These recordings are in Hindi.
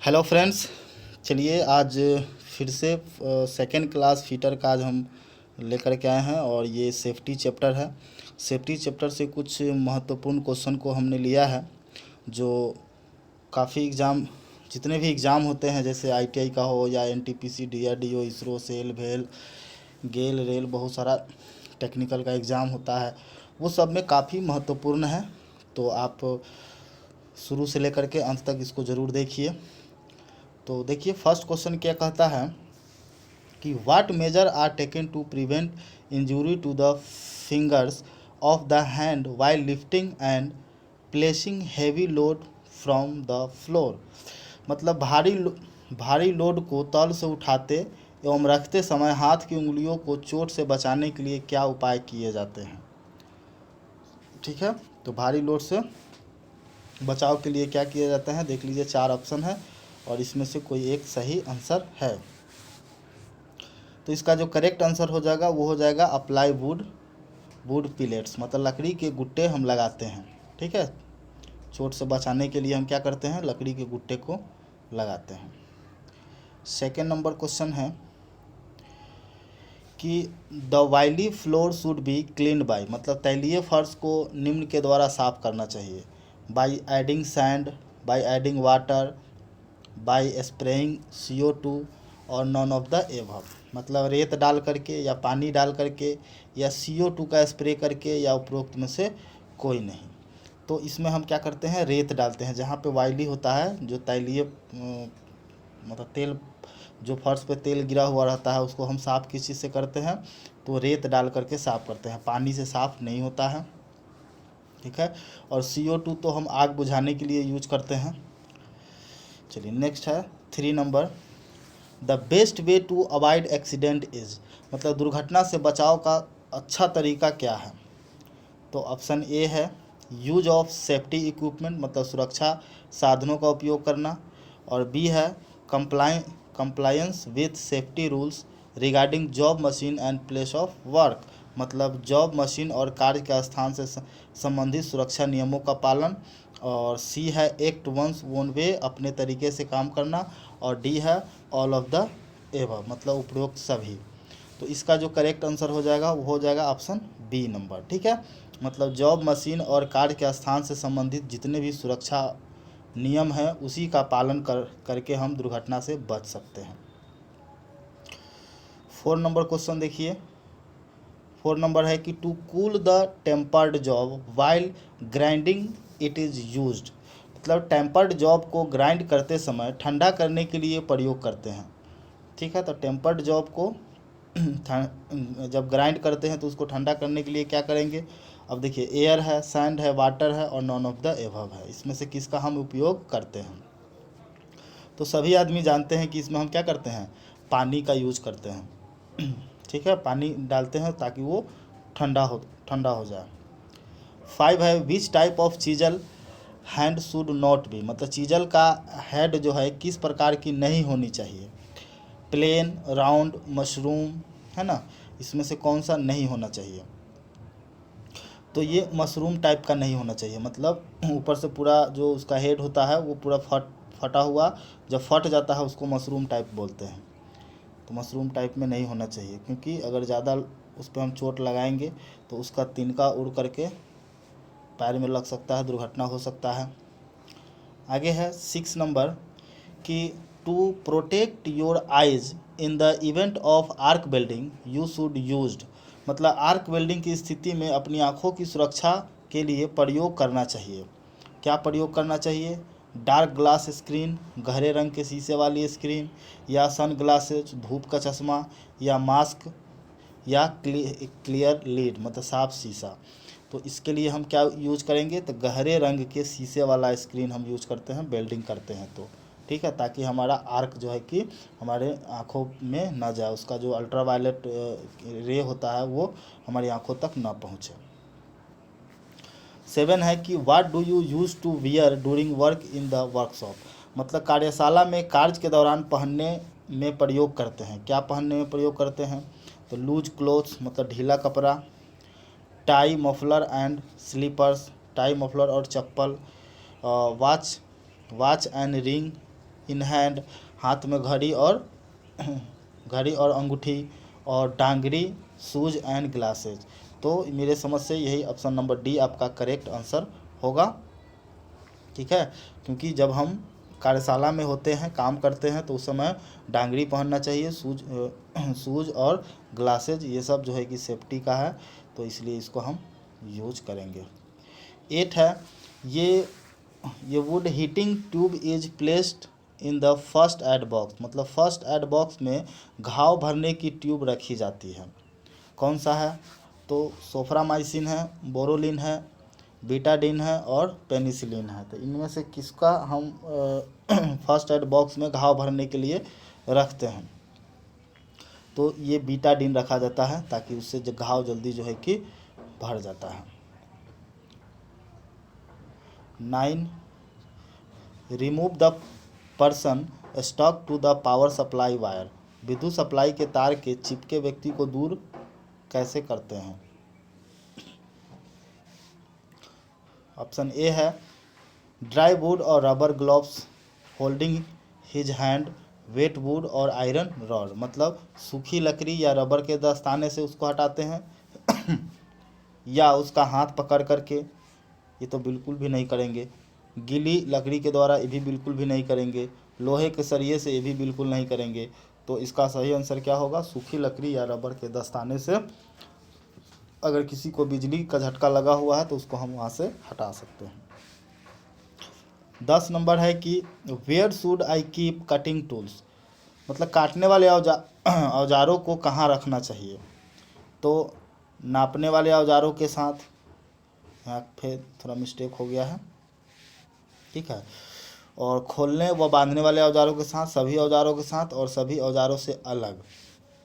Hello friends. चलिए आज फिर से सेकेंड क्लास फिटर का आज हम लेकर के आए हैं और ये सेफ्टी चैप्टर है। सेफ्टी चैप्टर से कुछ महत्वपूर्ण क्वेश्चन को हमने लिया है जो काफ़ी एग्ज़ाम, जितने भी एग्ज़ाम होते हैं जैसे आईटीआई का हो या एनटीपीसी, डीआरडीओ, इसरो, सेल, भेल, गेल, रेल, बहुत सारा टेक्निकल का एग्ज़ाम होता है, वो सब में काफ़ी महत्वपूर्ण है। तो आप शुरू से लेकर के अंत तक इसको ज़रूर देखिए। तो देखिए फर्स्ट क्वेश्चन क्या कहता है कि what measure are taken to prevent injury to the fingers of the hand while lifting and placing heavy load from the floor. मतलब भारी लोड को तल से उठाते एवं रखते समय हाथ की उंगलियों को चोट से बचाने के लिए क्या उपाय किए जाते हैं। ठीक है, तो भारी लोड से बचाव के लिए क्या किया जाता है, देख लीजिए चार ऑप्शन है और इसमें से कोई एक सही आंसर है। तो इसका जो करेक्ट आंसर हो जाएगा वो हो जाएगा अप्लाई वुड पिलेट्स, मतलब लकड़ी के गुट्टे हम लगाते हैं। ठीक है, चोट से बचाने के लिए हम क्या करते हैं, लकड़ी के गुट्टे को लगाते हैं। सेकेंड नंबर क्वेश्चन है कि the oily floor should be cleaned by, मतलब तैलीय फर्श को निम्न के द्वारा साफ करना चाहिए। By adding sand, by adding water, bye spraying CO2 और नॉन ऑफ द एबव। मतलब रेत डाल करके या पानी डाल करके या CO2 का स्प्रे करके या उपरोक्त में से कोई नहीं। तो इसमें हम क्या करते हैं, रेत डालते हैं। जहाँ पे वाइली होता है, जो तैलीय मतलब तेल, जो फर्श पे तेल गिरा हुआ रहता है उसको हम साफ़ किस चीज़ से करते हैं, तो रेत डाल करके साफ़ करते हैं। पानी से साफ़ नहीं होता है। ठीक है, और CO2 तो हम आग बुझाने के लिए यूज करते हैं। चलिए नेक्स्ट है 3 नंबर, the best way to avoid accident is, मतलब दुर्घटना से बचाव का अच्छा तरीका क्या है। तो ऑप्शन ए है यूज ऑफ सेफ्टी इक्विपमेंट, मतलब सुरक्षा साधनों का उपयोग करना, और बी है compliance with safety rules regarding job machine and place of work, मतलब जॉब मशीन और कार्य के स्थान से संबंधित सुरक्षा नियमों का पालन, और सी है एक्ट वंस वन वे, अपने तरीके से काम करना, और डी है ऑल ऑफ द एबव, मतलब उपरोक्त सभी। तो इसका जो करेक्ट आंसर हो जाएगा वो हो जाएगा ऑप्शन बी नंबर। ठीक है, मतलब जॉब मशीन और कार्य के स्थान से संबंधित जितने भी सुरक्षा नियम हैं उसी का पालन करके हम दुर्घटना से बच सकते हैं। 4 नंबर क्वेश्चन देखिए। 4 नंबर है कि to cool the tempered job while grinding it is used, मतलब टेम्पर्ड जॉब को ग्राइंड करते समय ठंडा करने के लिए प्रयोग करते हैं। ठीक है, तो टेम्पर्ड जॉब को जब ग्राइंड करते हैं तो उसको ठंडा करने के लिए क्या करेंगे। अब देखिए एयर है, सैंड है, वाटर है और नॉन ऑफ द एबव है, इसमें से किसका हम उपयोग करते हैं। तो सभी आदमी जानते हैं कि इसमें हम क्या करते हैं, पानी का यूज करते हैं। ठीक है, पानी डालते हैं ताकि वो ठंडा हो जाए। 5 है which type of chisel hand should not be, मतलब चीजल का हेड जो है किस प्रकार की नहीं होनी चाहिए। प्लेन, राउंड, मशरूम, है ना, इसमें से कौन सा नहीं होना चाहिए। तो ये मशरूम टाइप का नहीं होना चाहिए, मतलब ऊपर से पूरा जो उसका हेड होता है वो पूरा फटा हुआ, जब फट जाता है उसको मशरूम टाइप बोलते हैं। तो मशरूम टाइप में नहीं होना चाहिए, क्योंकि अगर ज़्यादा उस पर हम चोट लगाएंगे तो उसका तिनका उड़ करके पैर में लग सकता है, दुर्घटना हो सकता है। आगे है 6 नंबर कि to protect your eyes in the event of arc welding you should used, मतलब आर्क वेल्डिंग की स्थिति में अपनी आँखों की सुरक्षा के लिए प्रयोग करना चाहिए। क्या प्रयोग करना चाहिए, डार्क ग्लास स्क्रीन, गहरे रंग के शीशे वाली स्क्रीन, या सन ग्लासेज, धूप का चश्मा, या मास्क, या क्लियर लीड, मतलब साफ शीशा। तो इसके लिए हम क्या यूज करेंगे, तो गहरे रंग के शीशे वाला स्क्रीन हम यूज करते हैं वेल्डिंग करते हैं तो। ठीक है, ताकि हमारा आर्क जो है कि हमारे आँखों में ना जाए, उसका जो अल्ट्रावायलेट रे होता है वो हमारी आँखों तक ना पहुँचे। 7 है कि what do you use to wear during work in the workshop, मतलब कार्यशाला में कार्य के दौरान पहनने में प्रयोग करते हैं। क्या पहनने में प्रयोग करते हैं, तो लूज क्लोथ्स, मतलब ढीला कपड़ा, tie, muffler and slippers, tie, muffler और चप्पल, वॉच एंड इन हैंड, हाथ में घड़ी और अंगूठी, और डांगरी, शूज एंड ग्लासेज। तो मेरे समझ से यही ऑप्शन नंबर डी आपका करेक्ट आंसर होगा। ठीक है, क्योंकि जब हम कार्यशाला में होते हैं, काम करते हैं, तो उस समय डांगरी पहनना चाहिए, शूज और ग्लासेज, ये सब जो है कि सेफ्टी का है, तो इसलिए इसको हम यूज करेंगे। 8 है, ये would heating tube is placed in the first aid box, मतलब फर्स्ट एड बॉक्स में घाव भरने की ट्यूब रखी जाती है, कौन सा है? तो सोफ्रामाइसिन है, बोरोलिन है, बीटाडिन है और पेनिसिलिन है। तो इनमें से किसका हम फर्स्ट एड बॉक्स में घाव भरने के लिए रखते हैं? तो ये बीटाडिन रखा जाता है, ताकि उससे जो घाव जल्दी जो है कि भर जाता है। 9, remove the person stuck to the power supply wire, विद्युत सप्लाई के तार के चिपके व्यक्ति को दूर कैसे करते हैं? ऑप्शन ए है, ड्राई वुड और rubber gloves holding his hand, wet wood और आयरन रॉड, मतलब सूखी लकड़ी या रबर के दस्ताने से उसको हटाते हैं या उसका हाथ पकड़ करके, ये तो बिल्कुल भी नहीं करेंगे। गीली लकड़ी के द्वारा, ये भी बिल्कुल भी नहीं करेंगे। लोहे के सरिये से, ये भी बिल्कुल नहीं करेंगे। तो इसका सही आंसर क्या होगा? सूखी लकड़ी या रबर के दस्ताने से अगर किसी को बिजली का झटका लगा हुआ है तो उसको हम वहाँ से हटा सकते हैं। 10 नंबर है कि where should I keep cutting tools, मतलब काटने वाले औजारों को कहाँ रखना चाहिए? तो नापने वाले औजारों के साथ, यहाँ फिर थोड़ा मिस्टेक हो गया है, ठीक है, और खोलने व बांधने वाले औजारों के साथ, सभी औजारों के साथ और सभी औजारों से अलग।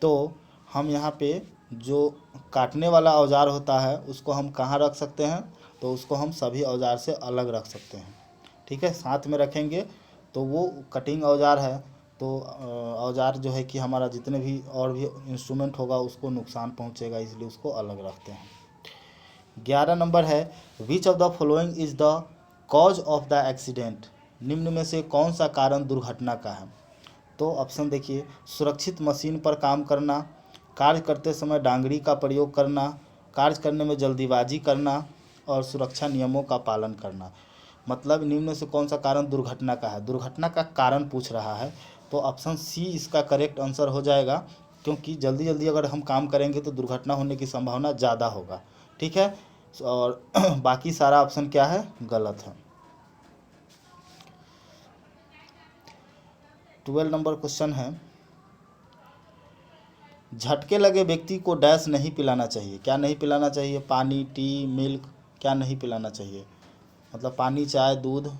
तो हम यहाँ पे जो काटने वाला औजार होता है उसको हम कहाँ रख सकते हैं? तो उसको हम सभी औजार से अलग रख सकते हैं। ठीक है, साथ में रखेंगे तो वो कटिंग औजार है, तो औजार जो है कि हमारा जितने भी और भी इंस्ट्रूमेंट होगा उसको नुकसान पहुँचेगा, इसलिए उसको अलग रखते हैं। 11 नंबर है, which of the following is the cause of the accident, निम्न में से कौन सा कारण दुर्घटना का है? तो ऑप्शन देखिए, सुरक्षित मशीन पर काम करना, कार्य करते समय डांगरी का प्रयोग करना, कार्य करने में जल्दीबाजी करना और सुरक्षा नियमों का पालन करना। मतलब निम्न से कौन सा कारण दुर्घटना का है? दुर्घटना का कारण पूछ रहा है, तो ऑप्शन सी इसका करेक्ट आंसर हो जाएगा, क्योंकि जल्दी जल्दी अगर हम काम करेंगे तो दुर्घटना होने की संभावना ज़्यादा होगा। ठीक है, और बाकी सारा ऑप्शन क्या है? गलत है। 12 नंबर क्वेश्चन है, झटके लगे व्यक्ति को डैश नहीं पिलाना चाहिए, क्या नहीं पिलाना चाहिए? पानी, टी, मिल्क, क्या नहीं पिलाना चाहिए? मतलब पानी, चाय, दूध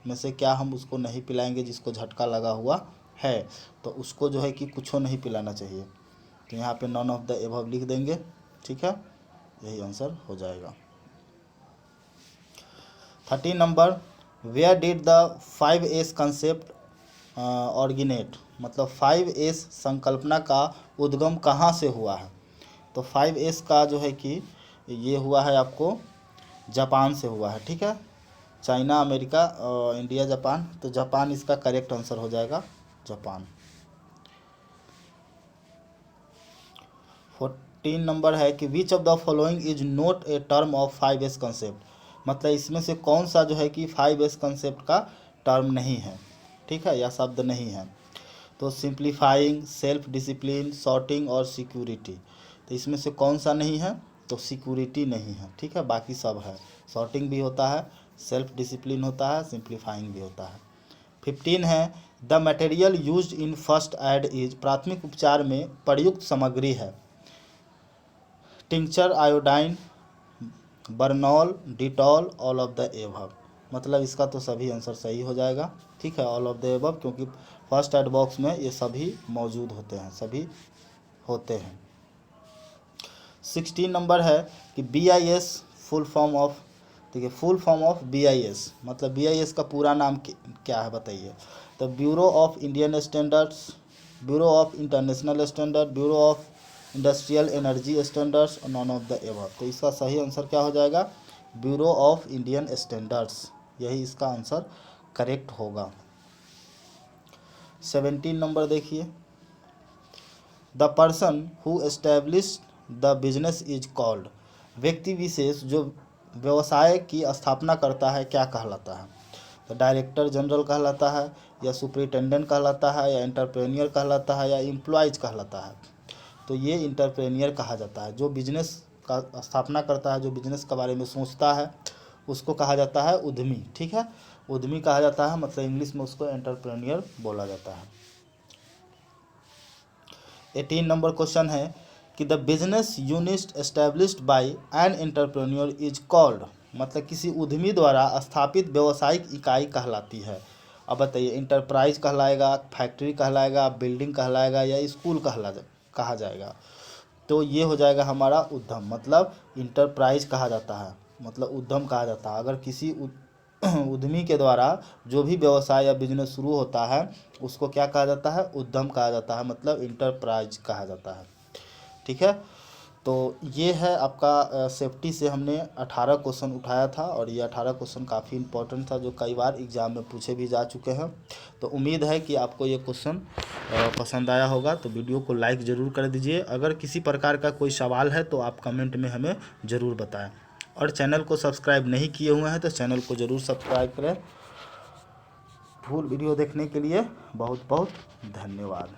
में से क्या हम उसको नहीं पिलाएंगे जिसको झटका लगा हुआ है? तो उसको जो है कि कुछ नहीं पिलाना चाहिए। तो यहाँ पे नॉन ऑफ द एबव लिख देंगे। ठीक है, यही आंसर हो जाएगा। 13 number, where did the 5S concept originate, मतलब 5S संकल्पना का उद्गम कहाँ से हुआ है? तो 5S का जो है कि ये हुआ है आपको जापान से हुआ है। ठीक है, चाइना, अमेरिका, इंडिया, जापान, तो जापान इसका करेक्ट आंसर हो जाएगा, जापान। 14 नंबर है कि which of the following is not a term of 5S concept, मतलब इसमें से कौन सा जो है कि 5S कंसेप्ट का टर्म नहीं है, ठीक है, या शब्द नहीं है? तो सिंप्लीफाइंग, सेल्फ डिसिप्लिन, सॉर्टिंग और सिक्योरिटी। तो इसमें से कौन सा नहीं है? तो सिक्योरिटी नहीं है। ठीक है, बाकी सब है, सॉर्टिंग भी होता है, सेल्फ डिसिप्लिन होता है, सिंप्लीफाइंग भी होता है। 15 है, the material used in first aid is, प्राथमिक उपचार में प्रयुक्त सामग्री है tincture, iodine, Burnol, Dettol, all of the above, मतलब इसका तो सभी आंसर सही हो जाएगा। ठीक है, ऑल ऑफ द एबव, क्योंकि फर्स्ट एड बॉक्स में ये सभी मौजूद होते हैं, सभी होते हैं। 16 नंबर है कि BIS फुल फॉर्म ऑफ, देखिए फुल फॉर्म ऑफ BIS, मतलब BIS का पूरा नाम क्या है बताइए? तो bureau of Indian standards, bureau of international standard, bureau of industrial energy standards और नॉन ऑफ द एबव। तो इसका सही आंसर क्या हो जाएगा? ब्यूरो ऑफ इंडियन स्टैंडर्ड्स, यही इसका आंसर करेक्ट होगा। 17 नंबर देखिए, the person who establish the business is called, व्यक्ति विशेष जो व्यवसाय की स्थापना करता है क्या कहलाता है? तो डायरेक्टर जनरल कहलाता है, या सुपरिटेंडेंट कहलाता है, या एंटरप्रेन्योर कहलाता है, या एम्प्लॉयज कहलाता है? तो ये इंटरप्रेन्योर कहा जाता है। जो बिजनेस का स्थापना करता है, जो बिजनेस के बारे में सोचता है, उसको कहा जाता है उद्यमी। ठीक है, उद्यमी कहा जाता है, मतलब इंग्लिश में उसको एंटरप्रेन्योर बोला जाता है। 18 नंबर क्वेश्चन है कि the business unit established by an entrepreneur is called, मतलब किसी उद्यमी द्वारा स्थापित व्यवसायिक इकाई कहलाती है। अब बताइए, इंटरप्राइज कहलाएगा, फैक्ट्री कहलाएगा, बिल्डिंग कहलाएगा, या स्कूल कहा जाएगा? तो ये हो जाएगा हमारा उद्यम, मतलब इंटरप्राइज कहा जाता है, मतलब उद्यम कहा जाता है। अगर किसी उद्यमी के द्वारा जो भी व्यवसाय या बिजनेस शुरू होता है उसको क्या कहा जाता है? उद्यम कहा जाता है, मतलब इंटरप्राइज कहा जाता है। ठीक है, तो ये है आपका सेफ्टी से हमने 18 क्वेश्चन उठाया था, और ये 18 क्वेश्चन काफ़ी इंपॉर्टेंट था, जो कई बार एग्ज़ाम में पूछे भी जा चुके हैं। तो उम्मीद है कि आपको ये क्वेश्चन पसंद आया होगा। तो वीडियो को लाइक ज़रूर कर दीजिए। अगर किसी प्रकार का कोई सवाल है तो आप कमेंट में हमें ज़रूर बताएं, और चैनल को सब्सक्राइब नहीं किए हुए हैं तो चैनल को ज़रूर सब्सक्राइब करें। फुल वीडियो देखने के लिए बहुत बहुत धन्यवाद।